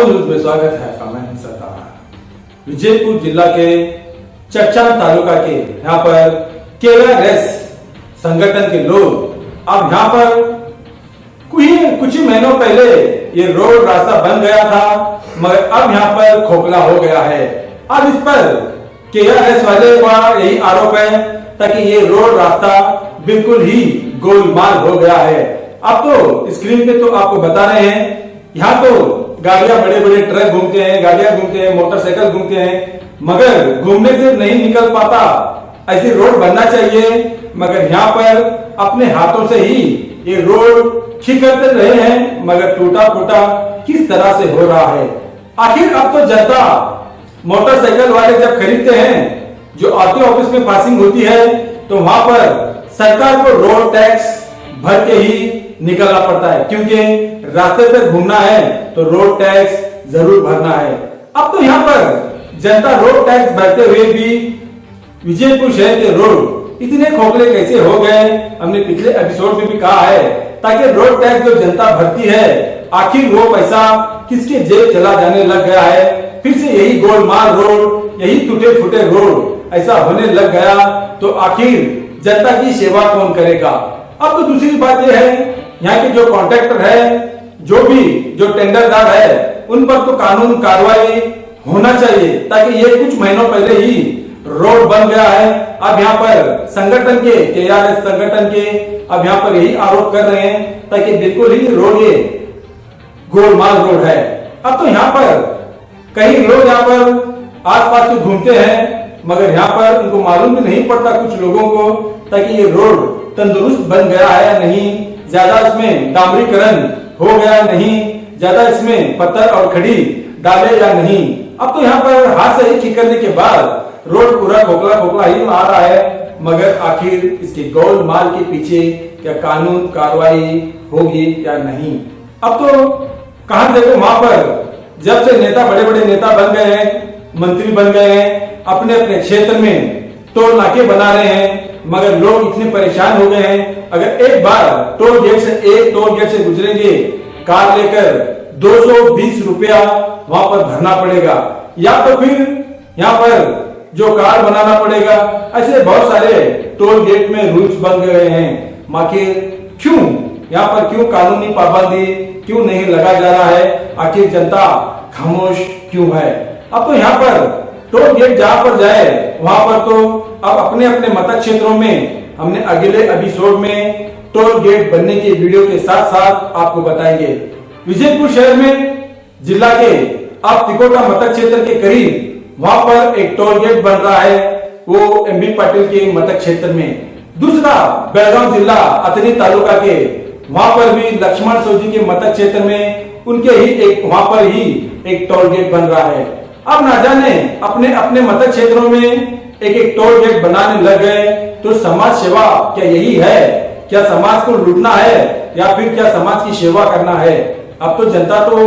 Madhav news में स्वागत है। मैं सरकार विजयपुर जिला के चच्चान तालुका के यहाँ पर केआरएस संगठन के लोग अब यहाँ पर कुछ ही महीनों पहले ये रोड रास्ता बन गया था, मगर अब यहाँ पर खोखला हो गया है। अब इस पर केआरएस वाले का यही आरोप है ताकि ये रोड रास्ता बिल्कुल ही गोलमाल हो गया है। अब तो स्क्रीन पे तो आपको बता रहे हैं, यहाँ तो गाड़ियां बड़े बड़े ट्रक घूमते हैं, गाड़ियां घूमते हैं, मोटरसाइकिल घूमते हैं, मगर घूमने से नहीं निकल पाता। ऐसी रोड बनना चाहिए, मगर यहाँ पर अपने हाथों से ही ये रोड ठीक करते रहे हैं, मगर टूटा फूटा किस तरह से हो रहा है। आखिर अब तो जनता मोटरसाइकिल वाले जब खरीदते हैं, जो आरटीओ ऑफिस में पासिंग होती है, तो वहां पर सरकार को रोड टैक्स भर के ही निकलना पड़ता है, क्योंकि रास्ते पे घूमना है तो रोड टैक्स जरूर भरना है। अब तो यहाँ पर जनता रोड टैक्स भरते हुए भी विजयपुर शहर के रोड इतने खोखले कैसे हो गए, हमने पिछले एपिसोड में भी कहा है, ताकि रोड टैक्स जो जनता भरती है, आखिर वो पैसा किसके जेब चला जाने लग गया है। फिर से यही गोलमाल रोड, यही टूटे फूटे रोड ऐसा होने लग गया तो आखिर जनता की सेवा कौन करेगा। अब तो दूसरी बात यह है, यहाँ के जो कॉन्ट्रैक्टर है, जो टेंडरदार है, उन पर तो कानून कार्रवाई होना चाहिए, ताकि ये कुछ महीनों पहले ही रोड बन गया है। अब यहाँ पर संगठन के केआरएस संगठन के अब यहाँ पर यही आरोप कर रहे हैं ताकि बिल्कुल ही रोड ये गोलमाल रोड है। अब तो यहाँ पर कई लोग यहाँ पर आसपास में घूमते हैं, मगर यहाँ पर उनको मालूम भी नहीं पड़ता कुछ लोगों को, ताकि ये रोड तंदुरुस्त बन गया है या नहीं, ज्यादा इसमें डामरीकरण हो गया नहीं, ज्यादा इसमें पत्थर और खड़ी डाले या नहीं। अब तो यहाँ पर हाथ से ही ठीक करने के बाद रोड पूरा खोखला खोखला ही आ रहा है, मगर आखिर इसके गोलमाल के पीछे क्या कानून कार्रवाई होगी या नहीं। अब तो कहां देखो वहां पर जब से नेता बड़े बड़े नेता बन गए हैं, मंत्री बन गए हैं, अपने अपने क्षेत्र में टोल नाके बना रहे हैं, मगर लोग इतने परेशान हो गए हैं। अगर एक बार टोल गेट से गुजरेंगे कार लेकर 220 रुपया वहां पर भरना पड़ेगा, या तो फिर यहाँ पर जो कार बनाना पड़ेगा। ऐसे बहुत सारे टोल गेट में रूल्स बन गए हैं। आखिर क्यों यहाँ पर क्यों कानूनी पाबंदी क्यों नहीं लगा जा रहा है, आखिर जनता खामोश क्यों है। अब तो यहाँ पर टोल गेट जहां पर जाए वहां पर तो अब अपने अपने मत क्षेत्रों में हमने अगले एपिसोड में टोल गेट बनने की वीडियो के साथ साथ आपको बताएंगे। विजयपुर शहर में जिला के अब तिकोटा मत क्षेत्र के करीब वहां पर एक टोल गेट बन रहा है, वो एमबी पाटिल के मत क्षेत्र में। दूसरा बेलगांव जिला अतनी तालुका के वहां पर भी लक्ष्मण सोजी के मत क्षेत्र में उनके ही वहां पर ही एक टोल गेट बन रहा है। अब ना जाने अपने अपने मत क्षेत्रों में एक एक टोल गेट बनाने लग गए, तो समाज सेवा क्या यही है? क्या समाज को लूटना है या फिर क्या समाज की सेवा करना है? अब तो जनता तो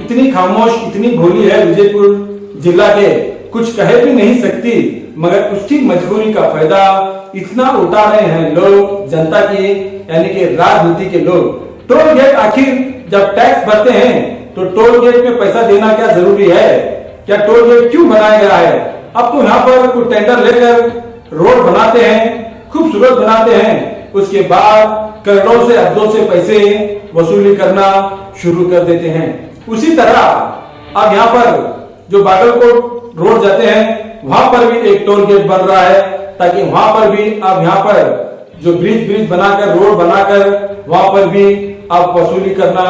इतनी खामोश, इतनी भोली है विजयपुर जिला के, कुछ कह भी नहीं सकती, मगर उसकी मजबूरी का फायदा इतना उठा रहे हैं लोग, जनता की यानी कि राजनीति के लोग। टोल गेट आखिर जब टैक्स भरते हैं तो टोल गेट में पैसा देना क्या जरूरी है? क्या टोल गेट क्यों बनाया गया है? अब तो यहाँ पर कुछ टेंडर लेकर रोड बनाते हैं, खूबसूरत बनाते हैं, उसके बाद करोड़ों से अरबों से पैसे वसूली करना शुरू कर देते हैं। उसी तरह अब यहाँ पर जो बागलकोट रोड जाते हैं वहां पर भी एक टोल गेट बन रहा है, ताकि वहां पर भी अब यहाँ पर जो ब्रिज बनाकर रोड बनाकर वहां पर भी अब वसूली करना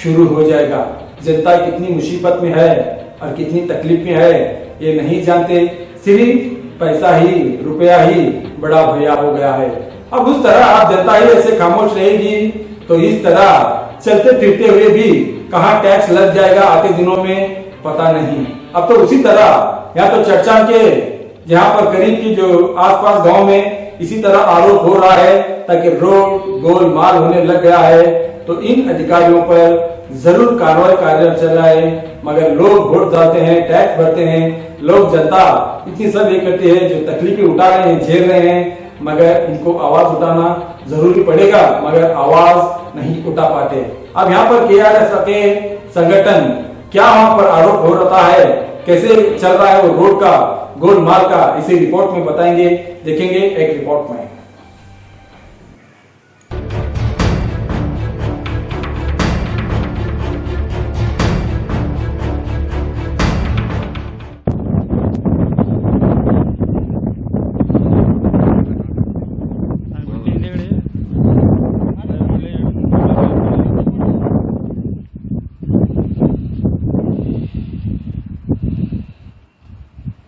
शुरू हो जाएगा। जनता कितनी मुसीबत में है और कितनी तकलीफ में है ये नहीं जानते, सिर्फ पैसा ही, रुपया ही बड़ा भैया हो गया है। अब उस तरह आप जनता ही ऐसे खामोश रहेगी तो इस तरह चलते फिरते हुए भी कहाँ टैक्स लग जाएगा आते दिनों में पता नहीं। अब तो उसी तरह या तो चर्चा के जहाँ पर करीब की जो आसपास गांव में इसी तरह आरोप हो रहा है, ताकि रोड गोलमाल होने लग गया है, तो इन अधिकारियों पर जरूर कार्रवाई चलाए। मगर लोग वोट डालते हैं, टैक्स भरते हैं, लोग जनता इतनी सब ये करती है, जो तकलीफें उठा रहे हैं, झेल रहे हैं, मगर इनको आवाज उठाना जरूरी पड़ेगा, मगर आवाज नहीं उठा पाते। अब यहाँ पर केआरएस के संगठन क्या वहां पर आरोप हो रहा है, कैसे चल रहा है वो रोड का गोलमाल का, इसी रिपोर्ट में बताएंगे, देखेंगे एक रिपोर्ट में।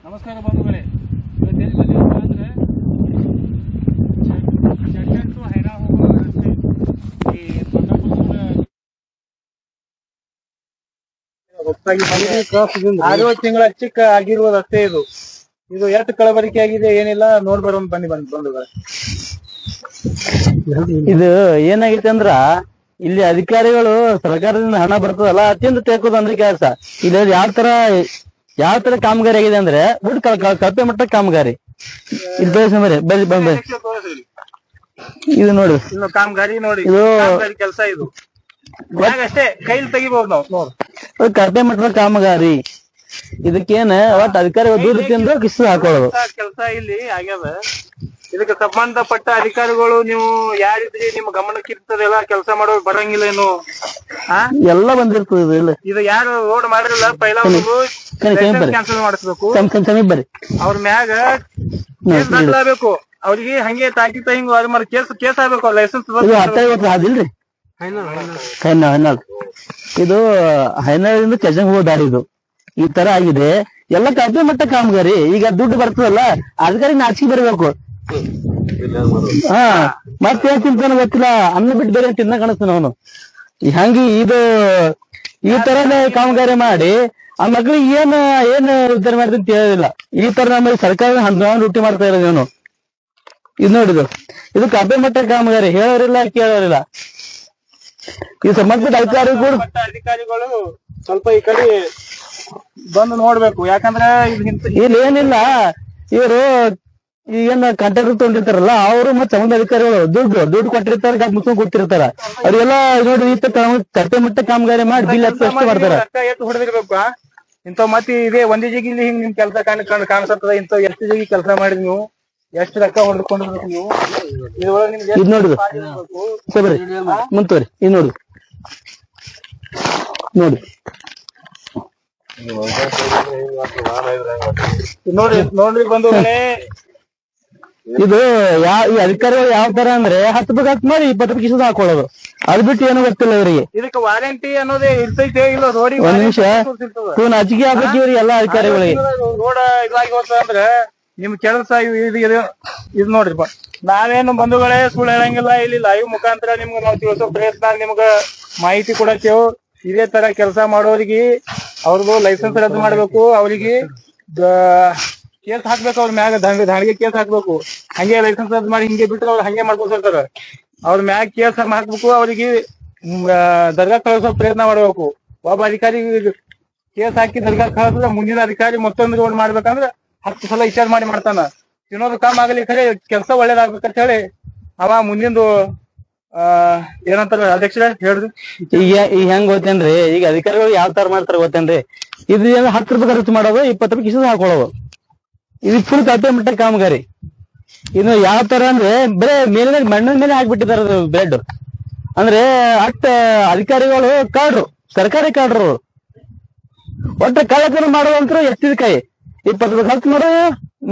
ನಮಸ್ಕಾರ ಬಂಧುಗಳೇ, ಇವತ್ತೆಲ್ಲಿ ಬಂದಿರಪ್ಪ ಅಂದ್ರೆ ಚಡ್ಚನ್ ಟು ಹೈರಾ ಹೋಗುವ ರಸ್ತೆ, ಈ ಆರು ತಿಂಗಳ ಚಿಕ್ಕ ಆಗಿರುವ ರಸ್ತೆ ಇದು. ಇದು ಎಷ್ಟು ಕಳವಳಿಕೆ ಆಗಿದೆ ಏನಿಲ್ಲ ನೋಡ್ಬರೋಣ ಬನ್ನಿ ಬಂಧುಗಳೇ. ಇದು ಏನಾಗೈತೆ ಅಂದ್ರ ಇಲ್ಲಿ ಅಧಿಕಾರಿಗಳು ಸರ್ಕಾರದಿಂದ ಹಣ ಬರ್ತದಲ್ಲ ಅತ್ಯಂತ ತೇಕೋದು ಅಂದ್ರೆ ಕೆಲಸ. ಇಲ್ಲಿ ಯಾವ ತರ ಕಾಮಗಾರಿ ಆಗಿದೆ ಅಂದ್ರೆ ಕಳಪೆ ಮಟ್ಟ ಕಾಮಗಾರಿ. ಇಲ್ಲಿ ತೋರಿಸಿ ಬರ್ರಿ ಇದು ನೋಡಿ, ಕಾಮಗಾರಿ ನೋಡಿ, ಇದು ಕೆಲಸ ಇದು ಅಷ್ಟೇ ಕೈಲಿ ತೆಗಿಬಹುದು ನಾವು ನೋಡಿ. ಕಳಪೆ ಮಟ್ಟದ ಕಾಮಗಾರಿ. ಇದಕ್ಕೇನ ಒಟ್ಟು ಅಧಿಕಾರಿಗಳು ದುಡ್ಡು ತಿಂದು ಕಿಸ್ಸು ಹಾಕೊಳ್ಳೋದು ಕೆಲಸ ಇಲ್ಲಿ ಆಗ್ಯದ. ಇದಕ್ಕೆ ಸಂಬಂಧಪಟ್ಟ ಅಧಿಕಾರಿಗಳು ನೀವು ಯಾರಿದ್ರಿ ನಿಮ್ಮ ಗಮನಕ್ಕೆ ಇರ್ತದೆಲ್ಲ ಕೆಲಸ ಮಾಡೋ ಬರಂಗಿಲ್ಲ ಏನು? ಎಲ್ಲ ಬಂದಿರ್ತದೆ. ಇದು ಯಾರು ರೋಡ್ ಮಾಡಿರಲ್ಲ ಪೈಲ ಕ್ಯಾನ್ಸಲ್ ಮಾಡಿಸ್ಬೇಕು. ಸಮೀಪ ಬರ್ರಿ, ಅವ್ರ ಮ್ಯಾಗ ಬೇಕು, ಅವ್ರಿಗೆ ಹಂಗೆ ತಾಕಿತ ಹಿಂಗ ಅದ್ ಮಾಡಿ ಕೇಸ್ ಆಗ್ಬೇಕು. ಲೈಸೆನ್ಸ್ ಅದಿಲ್ರಿ ಹೈನಾಳ್, ಇದು ಹೈನಾಳಿಂದ ಚಜಂಗ್ ಹೋಗೋ ದಾರಿ ಇದು ಈ ತರ ಆಗಿದೆ. ಎಲ್ಲ ಕಳಪೆ ಮಟ್ಟ ಕಾಮಗಾರಿ. ಈಗ ದುಡ್ಡು ಬರ್ತದಲ್ಲ ಅಧಿಕಾರಿ ನಾಚಿಕೆ ಬರ್ಬೇಕು. ಹಾ ಮತ್ತೇನ್ ತಿಂತಾನ ಗೊತ್ತಿಲ್ಲ, ಅನ್ನ ಬಿಟ್ಟು ಬೇರೆ ತಿನ್ನ ಕಾಣಿಸ್ತಾನ ಅವನು. ಹಂಗಿ ಇದು ಈ ತರನೇ ಕಾಮಗಾರಿ ಮಾಡಿ ಆ ಮಕ್ಳಿಗೆ ಏನ್ ಉದ್ಧಾರ ಮಾಡ್ತೀನಿ ಅಂತ ಹೇಳೋದಿಲ್ಲ. ಈ ತರ ನಮ್ಮಲ್ಲಿ ಸರ್ಕಾರ ಲೂಟಿ ಮಾಡ್ತಾ ಇರೋದು ಇವನು. ಇದು ನೋಡಿದು, ಇದು ಕಳಪೆ ಮಟ್ಟ ಕಾಮಗಾರಿ. ಹೇಳೋರಿಲ್ಲ ಕೇಳೋರಿಲ್ಲ. ಈ ಸಂಬಂಧಪಟ್ಟ ಅಧಿಕಾರಿಗಳು ಸ್ವಲ್ಪ ಈ ಕಡೆ ಬಂದು ನೋಡ್ಬೇಕು. ಯಾಕಂದ್ರೆ ಇಲ್ಲಿ ಏನಿಲ್ಲ, ಇವರು ಈಗೇನ ಕಾಂಟ್ರಾಕ್ಟರ್ ತಗೊಂಡಿರ್ತಾರಲ್ಲ ಅವರು ಮತ್ತೆ ಸಂಬಂಧ ಅಧಿಕಾರಿಗಳು ದುಡ್ಡು ಕೊಟ್ಟಿರ್ತಾರ, ಮುಸ್ಕೊಂಡ್ ಕೊಟ್ಟಿರ್ತಾರ. ಅವ್ರಿಗೆಲ್ಲ ನೋಡಿ ಈ ಕಳಪೆ ಮಟ್ಟ ಕಾಮಗಾರಿ ಮಾಡಿ ಬಿಲ್ ಎಷ್ಟು ಮಾಡ್ತಾರ. ಹೊಡೆದಿರ್ಬೇಕು ಇಂಥ ಮತ್ತೆ ಇದೇ ಒಂದೇ ಜಿಗಿಲಿ ಹಿಂಗ್ ನಿಮ್ ಕೆಲಸ ಕಾಣಿಸ್ತದ. ಇಂಥ ಎಷ್ಟು ಜಿಗಿ ಕೆಲಸ ಮಾಡಿದ್ ನೀವು, ಎಷ್ಟು ರೊಕ್ಕ ಹೊಡೆದುಕೊಂಡಿರ್ಬೇಕು ನೀವು. ಇದ್ ನೋಡುದು ಸರಿ ಮುಂತವ್ರಿ, ಇದ್ ನೋಡು ನೋಡಿ ನೋಡ್ರಿ ಬಂಧುಗಳೇ. ಇದು ಈ ಅಧಿಕಾರಿಗಳು ಯಾವ ತರ ಅಂದ್ರೆ 10 ರೂಪಾಯಿ ಖರ್ಚು ಮಾಡಿ 20 ರೂಪಾಯಿ ಕಿಸದ ಹಾಕೊಳ್ಳೋದು. ಅದ್ ಬಿಟ್ಟು ಏನೋ ಗೊತ್ತಿಲ್ಲ ಇವರಿಗೆ. ಇದಕ್ಕೆ ವಾರಂಟಿ ಅನ್ನೋದೇ ಇರ್ತೈತೆ ಇಲ್ಲ? ರೋಡಿ ಒಂದ್ ನಿಮಿಷ ಅಜಿಗೆ ಆಗ್ಬೇಕು ಇವ್ರಿಗೆ ಎಲ್ಲಾ ಅಧಿಕಾರಿಗಳಿಗೆ. ರೋಡ ಇದಾಗಿ ಹೋಗ್ತಂದ್ರೆ ನಿಮ್ ಕೆಲಸ ಇದು ನೋಡ್ರಿಪ್ಪ. ನಾವೇನು ಬಂಧುಗಳೇ ಸುಳ್ಳು ಹೇಳಂಗಿಲ್ಲ. ಇಲ್ಲಿ ಲೈವ್ ಮುಖಾಂತರ ನಿಮ್ಗೆ ನಾವು ತಿಳಿಸೋ ಪ್ರಯತ್ನ, ನಿಮ್ಗ ಮಾಹಿತಿ ಕೊಡತ್ತೇವು. ಇದೇ ತರ ಕೆಲಸ ಮಾಡೋರಿಗೆ ಅವ್ರದ್ದು ಲೈಸೆನ್ಸ್ ರದ್ದು ಮಾಡ್ಬೇಕು, ಅವ್ರಿಗೆ ಕೇಸ್ ಹಾಕ್ಬೇಕು, ಅವ್ರ ಮ್ಯಾಗ ದಾಳಿಗೆ ಕೇಸ್ ಹಾಕ್ಬೇಕು. ಹಂಗೆ ಲೈಸೆನ್ಸ್ ರದ್ದು ಮಾಡಿ ಹಿಂಗೆ ಬಿಟ್ರೆ ಅವ್ರು ಹಂಗೆ ಮಾಡ್ಕೊಳ್ತಾರ. ಅವ್ರ ಮ್ಯಾಗ ಕೇಸ್ ಹಾಕ್ಬೇಕು, ಅವ್ರಿಗೆ ದರ್ಗಾ ಕಳಿಸೋ ಪ್ರಯತ್ನ ಮಾಡ್ಬೇಕು. ಒಬ್ಬ ಅಧಿಕಾರಿ ಕೇಸ್ ಹಾಕಿ ದರ್ಗಾ ಕಳಿಸಿದ್ರೆ ಮುಂದಿನ ಅಧಿಕಾರಿ ಮತ್ತೊಂದು ರೋಡ್ ಮಾಡ್ಬೇಕಂದ್ರ 10 ಸಲ ವಿಚಾರ ಮಾಡ್ತಾನ. ತಿನ್ನೋದು ಕಮ್ ಆಗಲಿ, ಖರೆ ಕೆಲಸ ಒಳ್ಳೇದಾಗ್ಬೇಕಂತ ಹೇಳಿ ಅವ ಮುಂದಿಂದು ಏನಂತಾರ ಅಧ್ಯಕ್ಷರೇ ಹೇಳ್ರಿ. ಈಗ ಹೆಂಗ್ ಗೊತ್ತೇನ್ರಿ, ಈಗ ಅಧಿಕಾರಿಗಳು ಯಾವ ತರ ಮಾಡ್ತಾರ ಗೊತ್ತೇನ್ರಿ? ಇದು 10 ರೂಪಾಯಿ ಖರ್ಚು ಮಾಡೋದು, 20 ರೂಪಾಯಿ ಕಿಸದ ಹಾಕೊಳ್ಳೋದು. ಇದು ಫುಲ್ ಕಳಪೆ ಮಟ್ಟ ಕಾಮಗಾರಿ. ಇದು ಯಾವ ತರ ಅಂದ್ರೆ ಬರೇ ಮೇಲಿನ ಮಣ್ಣಿನ ಮೇಲೆ ಹಾಕ್ಬಿಟ್ಟಿದಾರ ಬ್ರೆಡ್. ಅಂದ್ರೆ ಅಧಿಕಾರಿಗಳು ಕಾಡ್ರು, ಸರ್ಕಾರಿ ಕಾಡ್ರು. ಒಟ್ಟ ಕಳ್ಳತನ ಮಾಡೋದಂತೂ ಎತ್ತಿದ ಕೈ. 20 ರೂಪಾಯಿ ಖರ್ಚು ಮಾಡೋ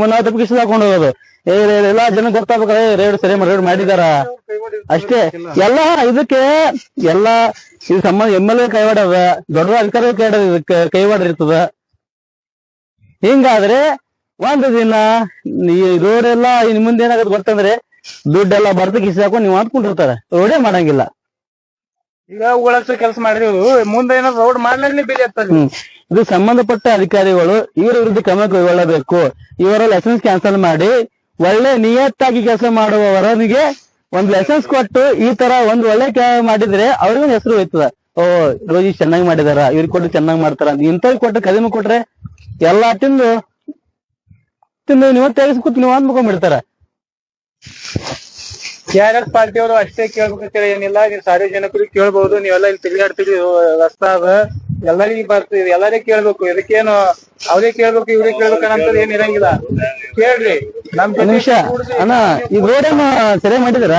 40 ರೂಪಾಯಿ ಕಿಸದ ಹಾಕೊಂಡು ಹೋಗೋದು. ಎಲ್ಲಾ ಜನ ಗೊತ್ತಾಗ್ಬೇಕ ರೇಡ್ ಮಾಡಿದಾರ ಅಷ್ಟೇ. ಎಲ್ಲ ಇದಕ್ಕೆ ಎಲ್ಲಾ ಇದು ಸಂಬಂಧ MLA ಕೈವಾಡದ, ದೊಡ್ಡ ಅಧಿಕಾರಿಗಳು ಕೈವಾಡ ಇರ್ತದ. ಹಿಂಗಾದ್ರೆ ಒಂದು ದಿನ ಈ ರೋಡ್ ಎಲ್ಲಾ ಇನ್ ಮುಂದೆ ಏನಾಗದ್ ಗೊತ್ತಂದ್ರೆ ದುಡ್ಡೆಲ್ಲ ಬರ್ತ ಕಿಸಿ ಹಾಕೊಂಡು ನೀವು ಅಂದ್ಕೊಂಡಿರ್ತಾರ, ರೋಡೇ ಮಾಡಂಗಿಲ್ಲ. ಈಗ ಉಳಸೋ ಕೆಲಸ ಮಾಡಿದ್ವಿ, ಮುಂದೆ ಏನಾದ್ರು ರೋಡ್ ಮಾಡ್ಲಿ ಬೆಲೆ ಆಗ್ತದೆ. ಇದು ಸಂಬಂಧಪಟ್ಟ ಅಧಿಕಾರಿಗಳು ಇವರ ವಿರುದ್ಧ ಕ್ರಮ ಕೈಗೊಳ್ಳಬೇಕು. ಇವರ ಲೈಸೆನ್ಸ್ ಕ್ಯಾನ್ಸಲ್ ಮಾಡಿ ಒಳ್ಳೆ ನಿಯತ್ತಾಗಿ ಕೆಲಸ ಮಾಡುವವರಿಗೆ ಒಂದ್ ಲೈಸೆನ್ಸ್ ಕೊಟ್ಟು ಈ ತರ ಒಂದ್ ಒಳ್ಳೆ ಮಾಡಿದ್ರೆ ಅವ್ರಿಗೂ ಹೆಸರು ಹೋಯ್ತದ. ರೋಜಿ ಚೆನ್ನಾಗಿ ಮಾಡಿದಾರ, ಇವ್ರಿಗೆ ಕೊಟ್ಟು ಚೆನ್ನಾಗಿ ಮಾಡ್ತಾರ. ಇಂಥವ್ರಿಗೆ ಕೊಟ್ಟು ಕಡಿಮೆ ಕೊಟ್ರೆ ಎಲ್ಲಾ ತಿಂದು ನೀವು ತೆಗೆಸ್ಕೊತ ನೀವು ಅಂದ್ಕೊಂಡ್ಬಿಡ್ತಾರ. TRS ಪಾರ್ಟಿಯವರು ಅಷ್ಟೇ ಕೇಳ್ಬೇಕಂತೇಳಿ ಏನಿಲ್ಲ, ನೀವು ಸಾರ್ವಜನಿಕರಿಗೆ ಕೇಳ್ಬಹುದು. ನೀವೆಲ್ಲ ಇಲ್ಲಿ ತಿರುಗಾಡ್ತೀರಿ, ರಸ್ತಾ ಅದ ಎಲ್ಲರಿಗೂ ಬರ್ತದೆ, ಎಲ್ಲರಿಗೂ ಕೇಳ್ಬೇಕು. ಇದಕ್ಕೇನು ಅವ್ರೇ ಕೇಳ್ಬೇಕು ಇವ್ರೇ ಕೇಳ್ಬೇಕು ಅನ್ನೋದು ಏನ್ ಇರಂಗಿಲ್ಲ. ಕೇಳ್ರಿ ನಮ್ ಒಂದ್ ನಿಮಿಷ ಅಣ್ಣ, ಈ ರೋಡ್ ಏನು ಸರಿ ಮಾಡಿದಾರ?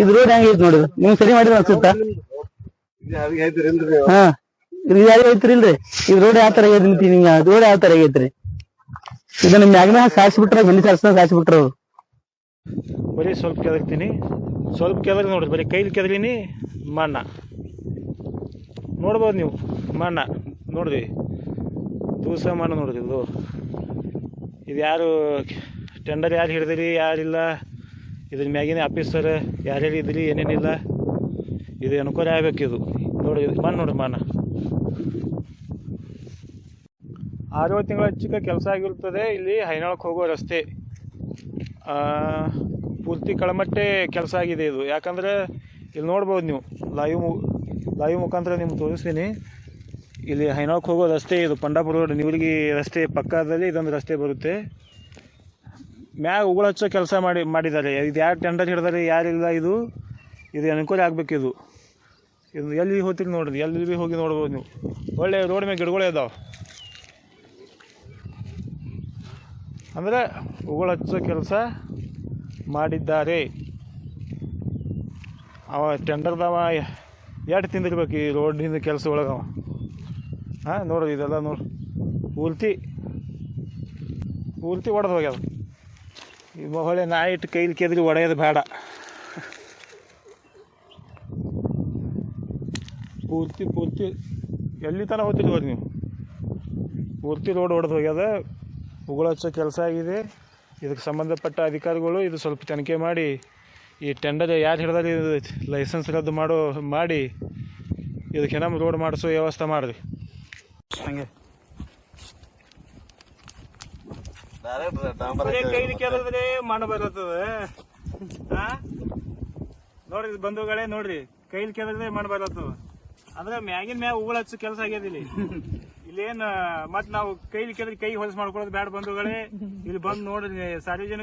ಇದು ರೋಡ್ ಹೆಂಗೈತಿ ನೋಡಿದ್ರು ನಿಮ್ಗೆ ಸರಿ ಮಾಡಿದ್ರ ಅನ್ಸುತ್ತಾ? ಹಾ, ಇದು ಯಾರು ಐತ್ರಿ ಇಲ್ರಿ? ಇದು ರೋಡ್ ಯಾವ ತರ ಆಗೈತಿ ನಿಮ್ಗೆ? ರೋಡ್ ಯಾವ ತರ ಆಗೈತ್ರಿ? ಇದನ್ನ ಮ್ಯಾಗ್ನ ಸಾಯಿಸ್ಬಿಟ್ರ, ಬೆನ್ನಿ ಸಾರಿಸ್ನ ಸಾಯಿಸ್ಬಿಟ್ರ ಅವ್ರು. ಬರೀ ಸ್ವಲ್ಪ ಕೆದರ್ತೀನಿ, ಸ್ವಲ್ಪ ಕೆದರಿ ನೋಡ್ರಿ, ಬರೀ ಕೈಲಿ ಕೆದರಿನಿ ಮಣ್ಣ ನೋಡ್ಬೋದು ನೀವು. ಮಣ್ಣ ನೋಡ್ರಿ, ದೂಸ ಮಣ್ಣು ನೋಡ್ರಿ. ಇದು ಯಾರು ಟೆಂಡರ್ ಯಾರು ಹಿಡಿದ್ರಿ ಯಾರಿಲ್ಲ, ಇದ್ರ ಮ್ಯಾಗಿನ ಆಫೀಸರ್ ಯಾರ್ಯಾರು ಇದ್ರಿ ಏನೇನಿಲ್ಲ, ಇದು ಅನುಕೂಲ ಆಗ್ಬೇಕು. ಇದು ನೋಡ್ರಿ, ಮಣ್ಣು ನೋಡ್ರಿ, ಮಣ್ಣ 6 ತಿಂಗಳ ಚಿಕ್ಕ ಕೆಲಸ ಆಗಿರುತ್ತದೆ. ಇಲ್ಲಿ ಹೈನಾಳಕ್ಕೆ ಹೋಗೋ ರಸ್ತೆ ಪೂರ್ತಿ ಕಳಮಟ್ಟೆ ಕೆಲಸ ಆಗಿದೆ ಇದು. ಯಾಕಂದರೆ ಇಲ್ಲಿ ನೋಡ್ಬೋದು ನೀವು, ಲೈವ್ ಮುಖಾಂತರ ನಿಮ್ಗೆ ತೋರಿಸ್ತೀನಿ. ಇಲ್ಲಿ ಹೈನಾಳಕ್ಕೆ ಹೋಗೋ ರಸ್ತೆ ಇದು, ಪಂಡಾಪುರ ರೋಡ್ ನೀವರಿಗೆ ರಸ್ತೆ ಪಕ್ಕದಲ್ಲಿ ಇದೊಂದು ರಸ್ತೆ ಬರುತ್ತೆ. ಮ್ಯಾಗ ಉಗುಳು ಹಚ್ಚೋ ಕೆಲಸ ಮಾಡಿದ್ದಾರೆ. ಇದು ಯಾರು ಟೆಂಡರ್ ಹಿಡಿದಾರೆ ಯಾರಿಲ್ಲ, ಇದು ಅನುಕೂಲ ಆಗ್ಬೇಕು. ಇದು ಎಲ್ಲಿ ಹೋಗ್ತೀರಿ ನೋಡ್ರಿ, ಎಲ್ಲಿ ಹೋಗಿ ನೋಡ್ಬೋದು ನೀವು. ಒಳ್ಳೆ ರೋಡ್ ಮೇಲೆ ಗಿಡಗಳೇ ಇದಾವೆ. ಅಂದರೆ ಉಗುಳು ಹಚ್ಚೋ ಕೆಲಸ ಮಾಡಿದ್ದಾರೆ. ಅವ ಟೆಂಡರ್ದವ ಎಷ್ಟು ತಿಂದಿರ್ಬೇಕು ಈ ರೋಡಿನ ಕೆಲಸ ಒಳಗೆ ಅವ. ಹಾಂ ನೋಡ್ರಿ, ಇದೆಲ್ಲ ನೋಡ್ರಿ ಪೂರ್ತಿ ಒಡೆದು ಹೋಗ್ಯದ. ಈಗ ಹೊಳೆ ನಾಯಿ ಇಟ್ಟು ಕೈಲಿ ಕೆದ್ರಿ ಒಡೆಯೋದು ಬೇಡ. ಪೂರ್ತಿ ಎಲ್ಲಿ ತನಕ ಹೋಗ್ತಿರಿ ಹೋಗಿ ನೀವು. ಪೂರ್ತಿ ರೋಡ್ ಹೊಡೆದು ಹೋಗ್ಯದ, ಉಗುಳು ಹಚ್ಚೋ ಕೆಲಸ ಆಗಿದೆ. ಇದಕ್ಕೆ ಸಂಬಂಧಪಟ್ಟ ಅಧಿಕಾರಿಗಳು ಇದು ಸ್ವಲ್ಪ ತನಿಖೆ ಮಾಡಿ, ಈ ಟೆಂಡರ್ ಯಾರು ಹಿಡಿದಾರೆ ಇದು ಲೈಸೆನ್ಸ್ ರದ್ದು ಮಾಡಿ ಇದಕ್ಕೆ ನಮ್ಮ ರೋಡ್ ಮಾಡಿಸೋ ವ್ಯವಸ್ಥೆ ಮಾಡಿರಿ. ಹಂಗೆ ಕೈಲಿ ಕೇಳಿದ್ರೆ ಮಣ್ಣು ಬರುತ್ತದೆ. ನೋಡ್ರಿ ಬಂಧುಗಳೇ, ನೋಡ್ರಿ ಕೈಲಿ ಕೇಳಿದ್ರೆ ಮಣ್ಣು ಬರುತ್ತದೆ. ಅಂದ್ರೆ ಮ್ಯಾಗಿನ ಮ್ಯಾಗ ಉಗುಳು ಹಚ್ಚೋ ಕೆಲಸ ಆಗ್ಯದ ಇಲ್ಲೇನು. ಮತ್ ನಾವು ಕೈಲಿ ಕೇಳಿದ್ರೆ ಕೈ ಹೊಲಸು ಮಾಡ್ಕೊಳ್ಳೋದು ಬ್ಯಾಡ ಬಂಧುಗಳೇ. ಇಲ್ಲಿ ಬಂದು ನೋಡ್ರಿ, ಸಾರ್ವಜನಿಕ